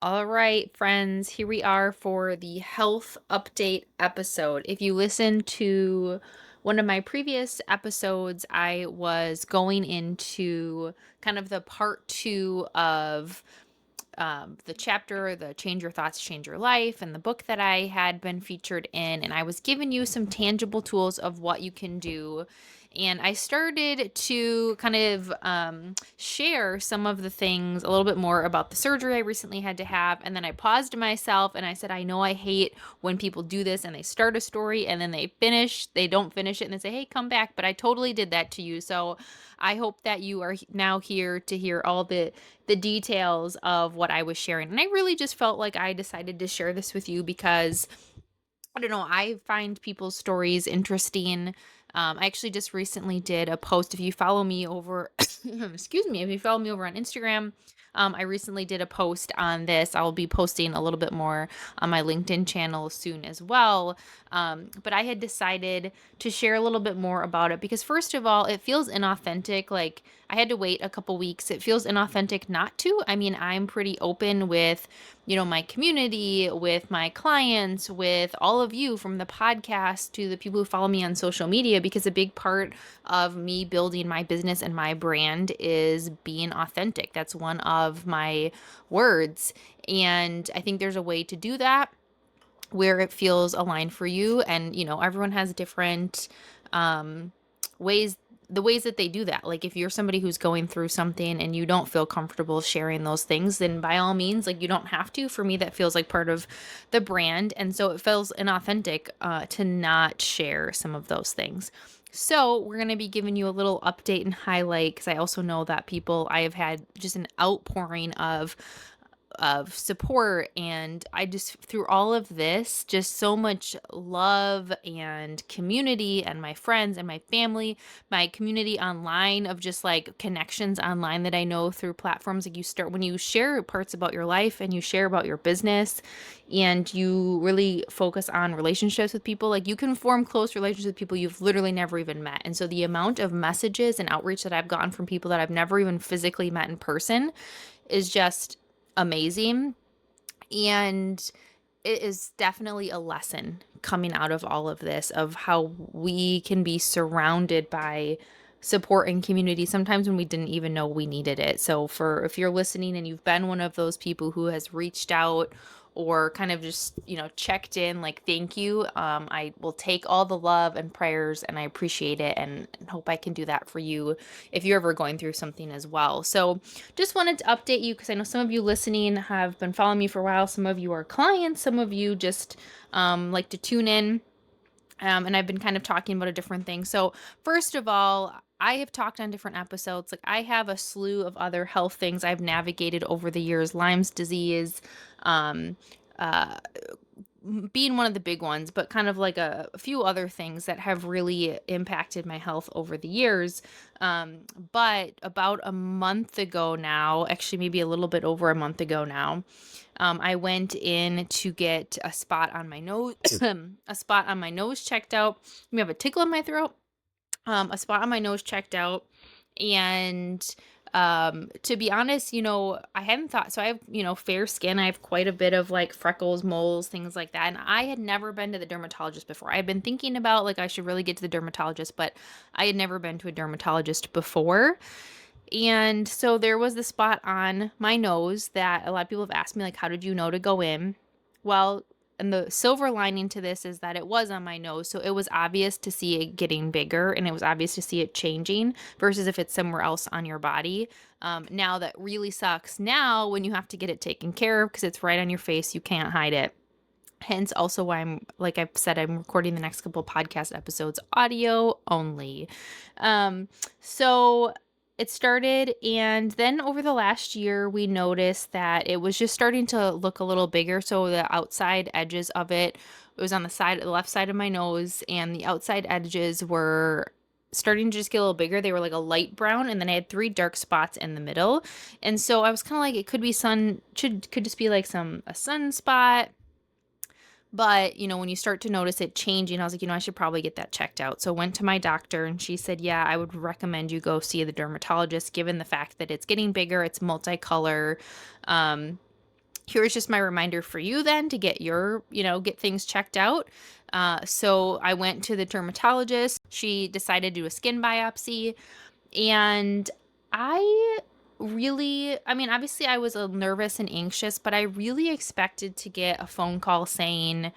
All right, friends, here we are for the health update episode. If you listen to one of my previous episodes, I was going into kind of the part two of the chapter, the Change Your Thoughts, Change Your Life, and the book that I had been featured in. And I was giving you some tangible tools of what you can do. And I started to kind of share some of the things a little bit more about the surgery I recently had to have. And then I paused myself and I said, I know I hate when people do this and they start a story and then they don't finish it and they say, hey, come back. But I totally did that to you. So I hope that you are now here to hear all the details of what I was sharing. And I really just felt like I decided to share this with you because I don't know, I find people's stories interesting. I actually just recently did a post. If you follow me over, excuse me, if you follow me over on Instagram, I recently did a post on this. I'll be posting a little bit more on my LinkedIn channel soon as well. But I had decided to share a little bit more about it because, first of all, it feels inauthentic. Like I had to wait a couple weeks. It feels inauthentic not to. I mean, I'm pretty open with my community, with my clients, with all of you from the podcast to the people who follow me on social media, because a big part of me building my business and my brand is being authentic. That's one of my words. And I think there's a way to do that where it feels aligned for you. And, everyone has different ways the ways that they do that. Like if you're somebody who's going through something and you don't feel comfortable sharing those things, then by all means, like you don't have to. For me, that feels like part of the brand. And so it feels inauthentic to not share some of those things. So we're going to be giving you a little update and highlight because I also know that I have had just an outpouring of support, and I just, through all of this, just so much love and community, and my friends and my family, my community online of just like connections online that I know through platforms. Like when you share parts about your life and you share about your business and you really focus on relationships with people, like you can form close relationships with people you've literally never even met. And so the amount of messages and outreach that I've gotten from people that I've never even physically met in person is just amazing. And it is definitely a lesson coming out of all of this of how we can be surrounded by support and community sometimes when we didn't even know we needed it. So if you're listening and you've been one of those people who has reached out or kind of just, checked in, like, thank you. I will take all the love and prayers and I appreciate it and hope I can do that for you if you're ever going through something as well. So just wanted to update you because I know some of you listening have been following me for a while. Some of you are clients, some of you just like to tune in. And I've been kind of talking about a different thing. So, first of all, I have talked on different episodes. Like, I have a slew of other health things I've navigated over the years. Lyme's disease, um, uh, being one of the big ones, but kind of like a few other things that have really impacted my health over the years. But about a month ago now, actually, maybe a little bit over a month ago now, I went in to get a spot on my nose, a spot on my nose checked out. I have a tickle in my throat, a spot on my nose checked out, and to be honest, I hadn't thought. So I have, fair skin. I have quite a bit of like freckles, moles, things like that. And I had never been to the dermatologist before. I had been thinking about like I should really get to the dermatologist, but I had never been to a dermatologist before. And so there was the spot on my nose that a lot of people have asked me, like, how did you know to go in? Well, and the silver lining to this is that it was on my nose. So it was obvious to see it getting bigger and it was obvious to see it changing versus if it's somewhere else on your body. Now that really sucks now when you have to get it taken care of because it's right on your face. You can't hide it. Hence, also why like I've said, I'm recording the next couple podcast episodes audio only. So it started, and then over the last year, we noticed that it was just starting to look a little bigger. So the outside edges of it was on the left side of my nose, and the outside edges were starting to just get a little bigger. They were like a light brown, and then I had 3 dark spots in the middle. And so I was kind of like, it could be could just be like a sunspot. But, when you start to notice it changing, I was like, I should probably get that checked out. So went to my doctor and she said, yeah, I would recommend you go see the dermatologist given the fact that it's getting bigger, it's multicolor. Um, here's just my reminder for you then to get get things checked out. So I went to the dermatologist. She decided to do a skin biopsy. And I I mean, obviously I was nervous and anxious, but I really expected to get a phone call saying,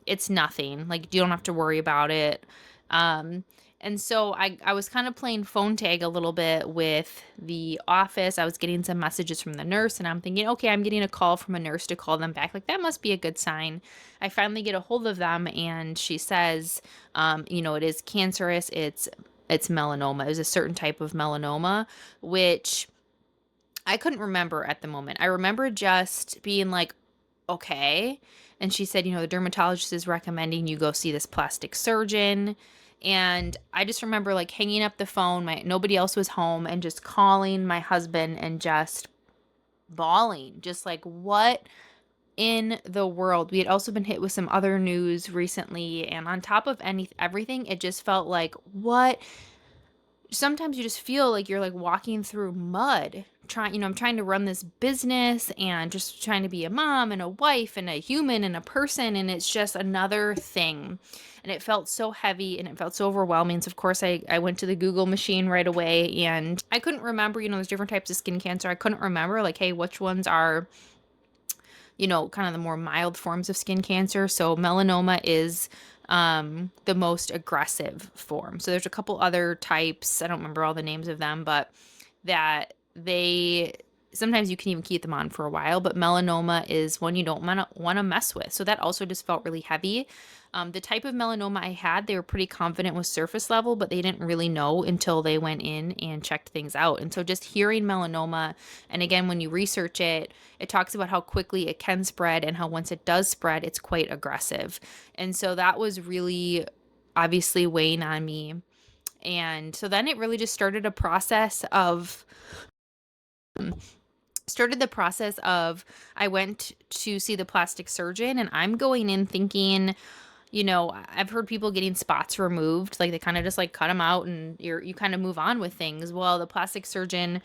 it's nothing. Like, you don't have to worry about it. Um, and so I was kind of playing phone tag a little bit with the office. I was getting some messages from the nurse, and I'm thinking, okay, I'm getting a call from a nurse to call them back. Like, that must be a good sign. I finally get a hold of them, and she says, it is cancerous. It's melanoma. It was a certain type of melanoma, which I couldn't remember at the moment. I remember just being like, okay. And she said, the dermatologist is recommending you go see this plastic surgeon. And I just remember like hanging up the phone, nobody else was home, and just calling my husband and just bawling, just like, what in the world? We had also been hit with some other news recently, and on top of everything, it just felt like, what? Sometimes you just feel like you're like walking through mud, I'm trying to run this business and just trying to be a mom and a wife and a human and a person, and it's just another thing. And it felt so heavy and it felt so overwhelming. So of course I went to the Google machine right away, and I couldn't remember, there's different types of skin cancer. I couldn't remember like, hey, which ones are kind of the more mild forms of skin cancer. So melanoma is the most aggressive form. So there's a couple other types. I don't remember all the names of them, but that they sometimes you can even keep them on for a while, but melanoma is one you don't want to mess with. So that also just felt really heavy. The type of melanoma I had, they were pretty confident was surface level, but they didn't really know until they went in and checked things out. And so just hearing melanoma, and again, when you research it, it talks about how quickly it can spread and how once it does spread, it's quite aggressive. And so that was really obviously weighing on me. And so then it really just started the process of I went to see the plastic surgeon, and I'm going in thinking, I've heard people getting spots removed, like they kind of just like cut them out and you kind of move on with things. Well, the plastic surgeon,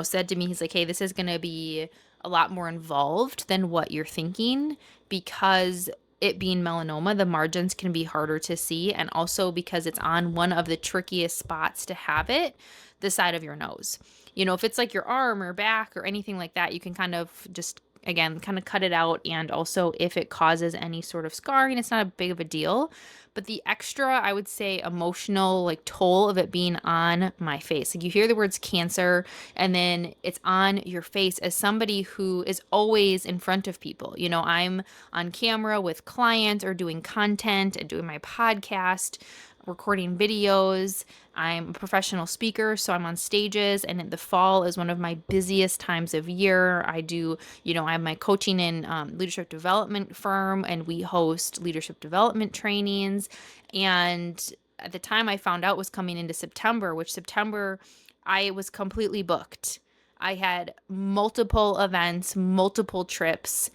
said to me, he's like, hey, this is going to be a lot more involved than what you're thinking, because it being melanoma, the margins can be harder to see. And also because it's on one of the trickiest spots to have it, the side of your nose. If it's like your arm or back or anything like that, you can kind of just, again, kind of cut it out. And also if it causes any sort of scarring, it's not a big of a deal. But the extra, I would say, emotional like toll of it being on my face. Like, you hear the words cancer and then it's on your face. As somebody who is always in front of people, I'm on camera with clients or doing content and doing my podcast, recording videos. I'm a professional speaker, so I'm on stages, and in the fall is one of my busiest times of year. I have my coaching and leadership development firm, and we host leadership development trainings. And at the time I found out was coming into September, which September I was completely booked. I had multiple events, multiple trips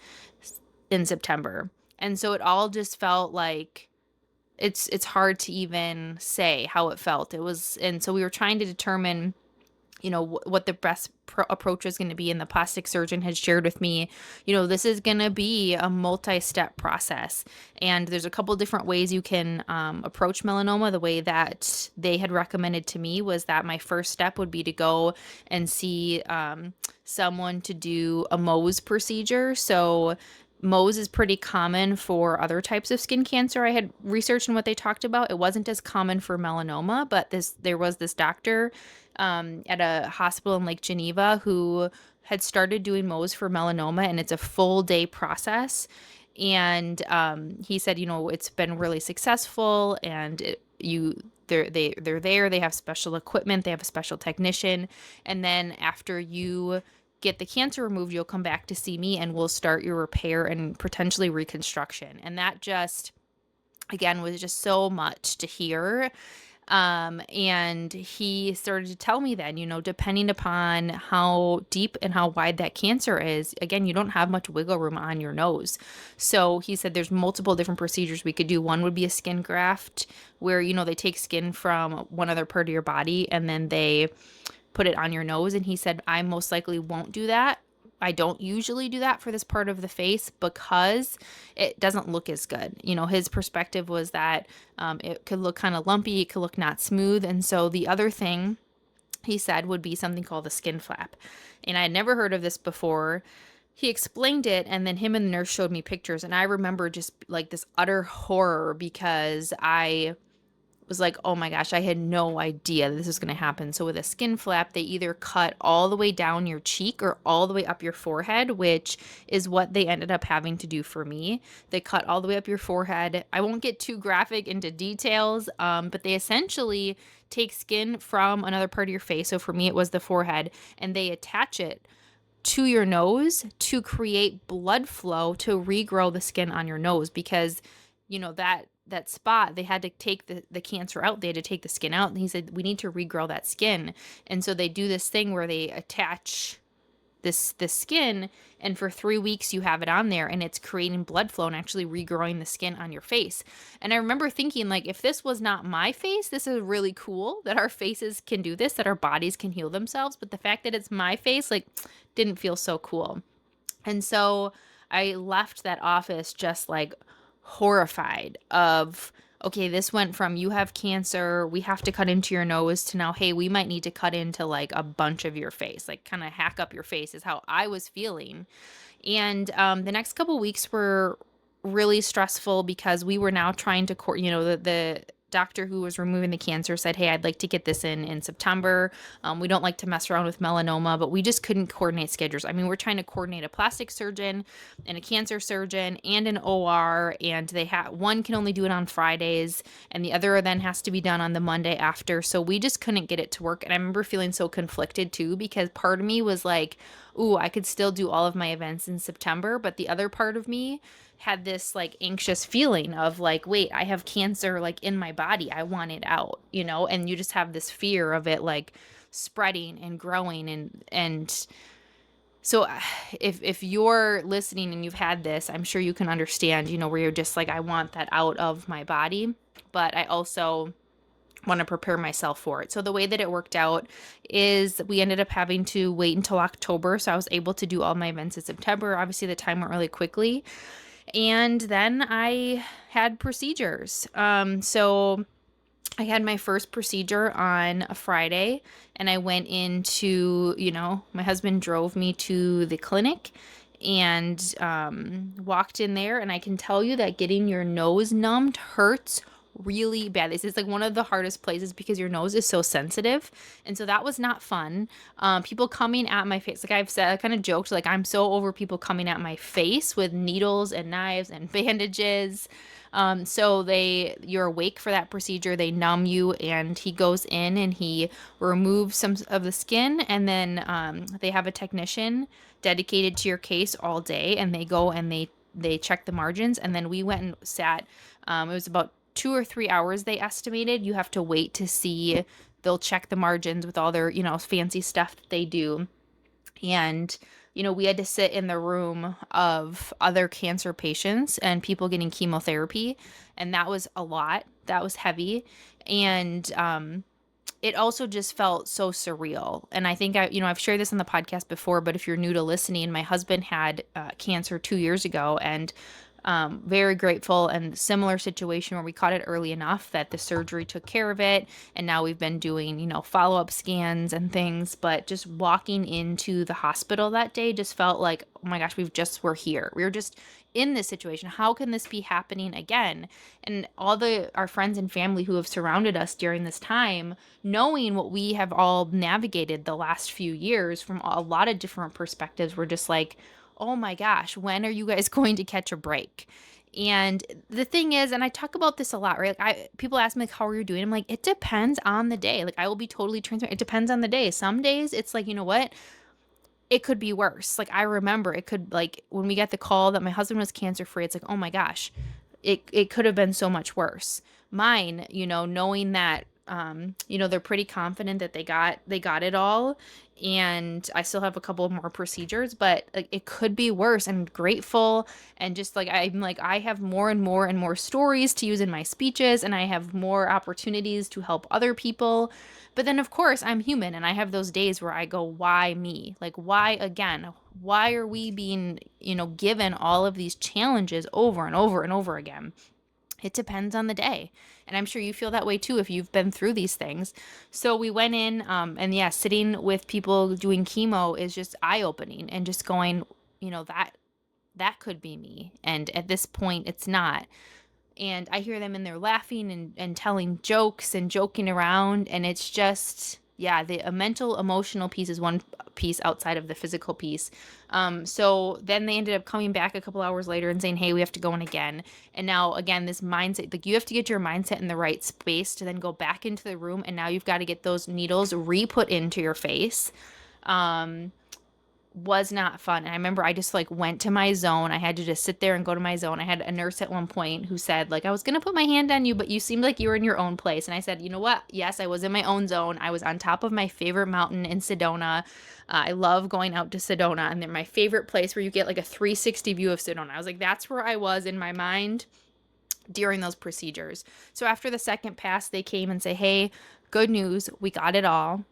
in September. And so it all just felt like it's hard to even say how it felt. It was, and so we were trying to determine, what the best approach is going to be. And the plastic surgeon had shared with me, this is going to be a multi-step process. And there's a couple different ways you can approach melanoma. The way that they had recommended to me was that my first step would be to go and see someone to do a Mohs procedure. So Mohs is pretty common for other types of skin cancer. I had researched in what they talked about. It wasn't as common for melanoma, but there was this doctor at a hospital in Lake Geneva who had started doing Mohs for melanoma, and it's a full day process. And he said, it's been really successful, and they're there. They have special equipment. They have a special technician, and then after you get the cancer removed, you'll come back to see me and we'll start your repair and potentially reconstruction. And that just, again, was just so much to hear. And he started to tell me then, depending upon how deep and how wide that cancer is, again, you don't have much wiggle room on your nose. So he said there's multiple different procedures we could do. One would be a skin graft where, they take skin from one other part of your body and then they put it on your nose. And he said, I most likely won't do that. I don't usually do that for this part of the face because it doesn't look as good. His perspective was that it could look kind of lumpy, it could look not smooth. And so the other thing he said would be something called a skin flap. And I had never heard of this before. He explained it, and then him and the nurse showed me pictures. And I remember just like this utter horror because I was like, oh my gosh, I had no idea this was going to happen. So with a skin flap, they either cut all the way down your cheek or all the way up your forehead, which is what they ended up having to do for me. They cut all the way up your forehead. I won't get too graphic into details, but they essentially take skin from another part of your face. So for me, it was the forehead, and they attach it to your nose to create blood flow to regrow the skin on your nose because that spot, they had to take the cancer out, they had to take the skin out, and he said we need to regrow that skin. And so they do this thing where they attach this skin, and for 3 weeks you have it on there, and it's creating blood flow and actually regrowing the skin on your face. And I remember thinking, like, if this was not my face, this is really cool that our faces can do this, that our bodies can heal themselves, but the fact that it's my face, like, didn't feel so cool. And so I left that office just like horrified of, okay, this went from you have cancer, we have to cut into your nose, to now, hey, we might need to cut into like a bunch of your face, like kind of hack up your face is how I was feeling. And the next couple weeks were really stressful because we were now trying to, the doctor who was removing the cancer said, hey, I'd like to get this in September. We don't like to mess around with melanoma, but we just couldn't coordinate schedules. I mean, we're trying to coordinate a plastic surgeon and a cancer surgeon and an OR, and one can only do it on Fridays, and the other then has to be done on the Monday after. So we just couldn't get it to work. And I remember feeling so conflicted too, because part of me was like, ooh, I could still do all of my events in September, but the other part of me had this like anxious feeling of like, wait, I have cancer like in my body. I want it out, and you just have this fear of it like spreading and growing. And so if you're listening and you've had this, I'm sure you can understand, where you're just like, I want that out of my body, but I also want to prepare myself for it. So the way that it worked out is we ended up having to wait until October. So I was able to do all my events in September. Obviously the time went really quickly. And then I had procedures. So I had my first procedure on a Friday, and I went into, my husband drove me to the clinic and walked in there. And I can tell you that getting your nose numbed hurts really bad. This is like one of the hardest places because your nose is so sensitive. And so that was not fun. People coming at my face, like I've said, I kind of joked, like I'm so over people coming at my face with needles and knives and bandages. So you're awake for that procedure. They numb you, and he goes in and he removes some of the skin, and then they have a technician dedicated to your case all day, and they go and they check the margins. And then we went and sat. It was about 2 or 3 hours they estimated. You have to wait to see. They'll check the margins with all their, fancy stuff that they do. And, we had to sit in the room of other cancer patients and people getting chemotherapy. And that was a lot. That was heavy. And it also just felt so surreal. And I think I've shared this on the podcast before, but if you're new to listening, my husband had cancer 2 years ago, and very grateful, and similar situation where we caught it early enough that the surgery took care of it. And now we've been doing, follow-up scans and things. But just walking into the hospital that day just felt like, oh my gosh, we're here. We were just in this situation. How can this be happening again? And our friends and family who have surrounded us during this time, knowing what we have all navigated the last few years from a lot of different perspectives, we're just like, oh my gosh, when are you guys going to catch a break? And the thing is, and I talk about this a lot, right? Like people ask me, like, how are you doing? I'm like, it depends on the day. Like, I will be totally transparent. It depends on the day. Some days it's like, you know what? It could be worse. Like, I remember it could, like, when we got the call that my husband was cancer free, it's like, oh my gosh, it could have been so much worse. Mine, knowing that they're pretty confident that they got it all, and I still have a couple more procedures, but like it could be worse. I'm grateful, and just like I'm like I have more and more and more stories to use in my speeches, and I have more opportunities to help other people. But then of course I'm human, and I have those days where I go, why me? Like, why again? Why are we being, given all of these challenges over and over and over again? It depends on the day. And I'm sure you feel that way too if you've been through these things. So we went in, and yeah, sitting with people doing chemo is just eye opening, and just going, that could be me. And at this point, it's not. And I hear them in there laughing and telling jokes and joking around. And it's just, yeah, the mental, emotional piece is one piece outside of the physical piece. So then they ended up coming back a couple hours later and saying, hey, we have to go in again. And now, again, this mindset, like you have to get your mindset in the right space to then go back into the room. And now you've got to get those needles re-put into your face. Was not fun. And I remember I just like went to my zone. I had to just sit there and go to my zone. I had a nurse at one point who said, like, I was going to put my hand on you, but you seemed like you were in your own place. And I said, you know what? Yes, I was in my own zone. I was on top of my favorite mountain in Sedona. I love going out to Sedona, and they're my favorite place where you get like a 360 view of Sedona. I was like, that's where I was in my mind during those procedures. So after the second pass, they came and say, hey, good news. We got it all.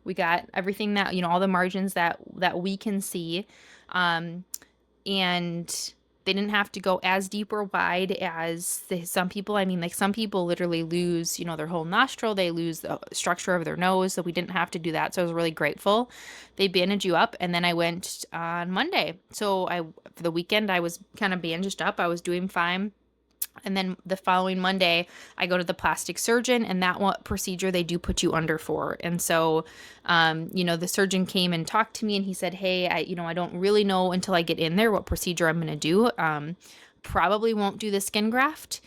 We got everything that, all the margins that we can see. And they didn't have to go as deep or wide as some people. I mean, like some people literally lose, their whole nostril. They lose the structure of their nose. So we didn't have to do that. So I was really grateful. They bandaged you up. And then I went on Monday. So for the weekend, I was kind of bandaged up. I was doing fine. And then the following Monday, I go to the plastic surgeon, and that one procedure they do put you under for. And so, the surgeon came and talked to me, and he said, hey, I don't really know until I get in there what procedure I'm going to do. Probably won't do the skin graft,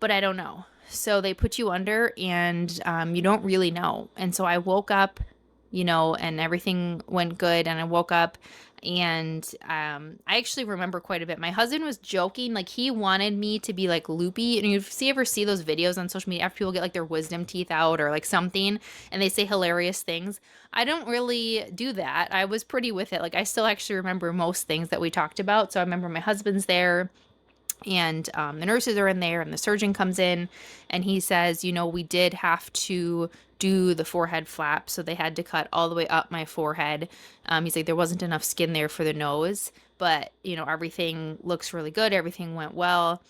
but I don't know. So they put you under, and you don't really know. And so I woke up, and everything went good. And I woke up, and I actually remember quite a bit. My husband was joking, like he wanted me to be like loopy. And you ever see those videos on social media after people get like their wisdom teeth out or like something, and they say hilarious things. I don't really do that. I was pretty with it. Like I still actually remember most things that we talked about. So I remember my husband's there, and the nurses are in there, and the surgeon comes in, and he says, we did have to do the forehead flap. So they had to cut all the way up my forehead. He's like, there wasn't enough skin there for the nose, but, everything looks really good. Everything went well.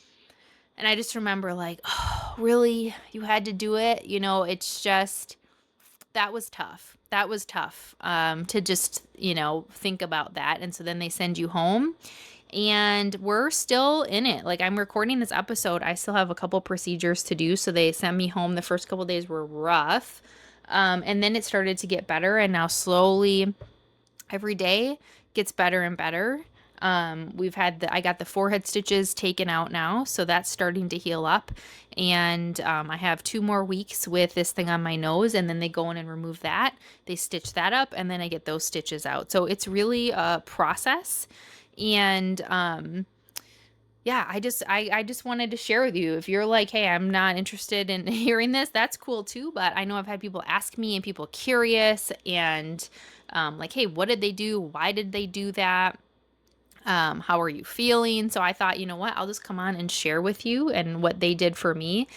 And I just remember like, oh, really? You had to do it? It's just, that was tough. That was tough to just, think about that. And so then they send you home, and we're still in it. Like I'm recording this episode. I still have a couple procedures to do. So they sent me home. The first couple days were rough. And then it started to get better. And now slowly every day gets better and better. I got the forehead stitches taken out now, so that's starting to heal up. And I have 2 more weeks with this thing on my nose, and then they go in and remove that. They stitch that up, and then I get those stitches out. So it's really a process. And yeah, I just wanted to share with you. If you're like, hey, I'm not interested in hearing this, that's cool too. But I know I've had people ask me, and people curious, and like, hey, what did they do? Why did they do that? How are you feeling? So I thought, you know what, I'll just come on and share with you and what they did for me.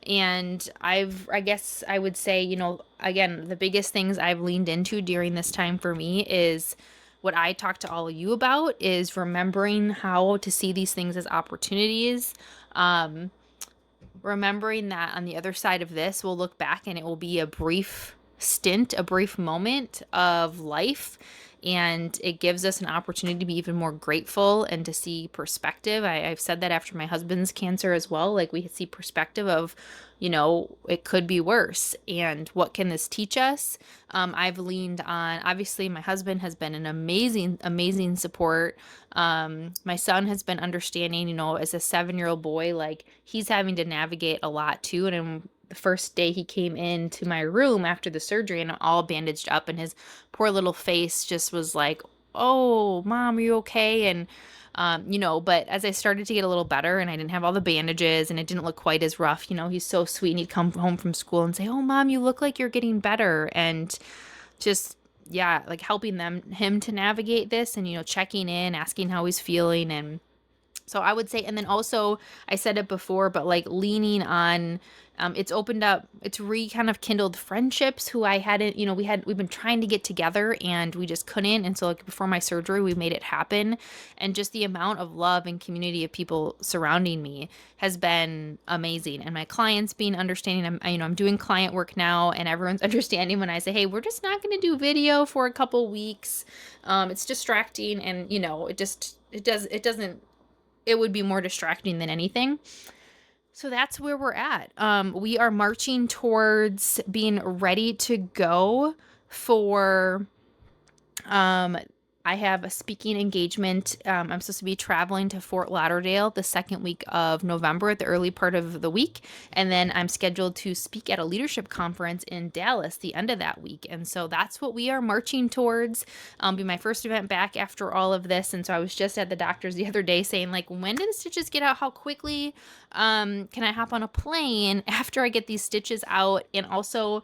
And I guess I would say, again, the biggest things I've leaned into during this time for me is what I talk to all of you about, is remembering how to see these things as opportunities. Remembering that on the other side of this, we'll look back and it will be a brief stint, a brief moment of life. And it gives us an opportunity to be even more grateful and to see perspective. I've said that after my husband's cancer as well. Like we see perspective of, it could be worse. And what can this teach us? I've leaned on, obviously my husband has been an amazing, amazing support. My son has been understanding, as a 7-year-old boy, like he's having to navigate a lot too. And the first day he came into my room after the surgery, and I'm all bandaged up, and his poor little face just was like, oh, Mom, are you okay? And But as I started to get a little better and I didn't have all the bandages and it didn't look quite as rough, he's so sweet and he'd come home from school and say, "Oh, Mom, you look like you're getting better." And just, yeah, like helping him to navigate this and, checking in, asking how he's feeling. And so I would say, and then also, I said it before, but like leaning on, it's kind of kindled friendships who I hadn't, we've been trying to get together and we just couldn't. And so, like, before my surgery, we made it happen. And just the amount of love and community of people surrounding me has been amazing. And my clients being understanding, I'm doing client work now and everyone's understanding when I say, "Hey, we're just not going to do video for a couple weeks. It's distracting." And, it would be more distracting than anything. So that's where we're at. We are marching towards being ready to go for um, I have a speaking engagement. I'm supposed to be traveling to Fort Lauderdale the second week of November at the early part of the week. And then I'm scheduled to speak at a leadership conference in Dallas the end of that week. And so that's what we are marching towards. Be my first event back after all of this. And so I was just at the doctor's the other day saying, like, when do the stitches get out? How quickly can I hop on a plane after I get these stitches out? And also,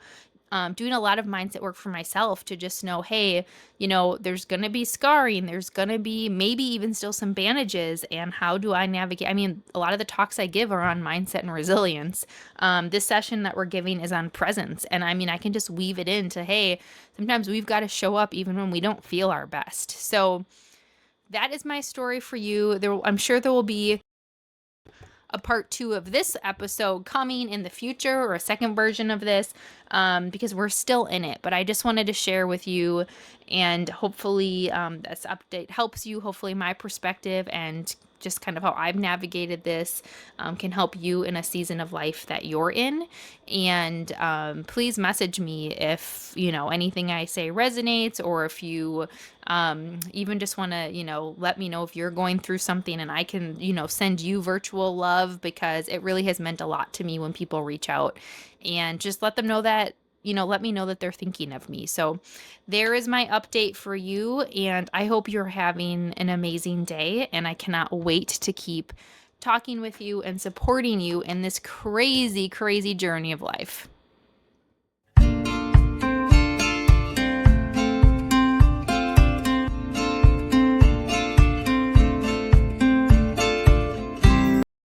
doing a lot of mindset work for myself to just know, hey, there's going to be scarring. There's going to be maybe even still some bandages. And how do I navigate? I mean, a lot of the talks I give are on mindset and resilience. This session that we're giving is on presence. And I mean, I can just weave it into, hey, sometimes we've got to show up even when we don't feel our best. So that is my story for you. I'm sure there will be a part 2 of this episode coming in the future, or a second version of this, because we're still in it. But I just wanted to share with you, and hopefully this update helps you. Hopefully my perspective and just kind of how I've navigated this can help you in a season of life that you're in. And please message me if, anything I say resonates, or if you even just want to, let me know if you're going through something and I can, send you virtual love, because it really has meant a lot to me when people reach out, and just let them know that, let me know that they're thinking of me. So there is my update for you, and I hope you're having an amazing day, and I cannot wait to keep talking with you and supporting you in this crazy, crazy journey of life.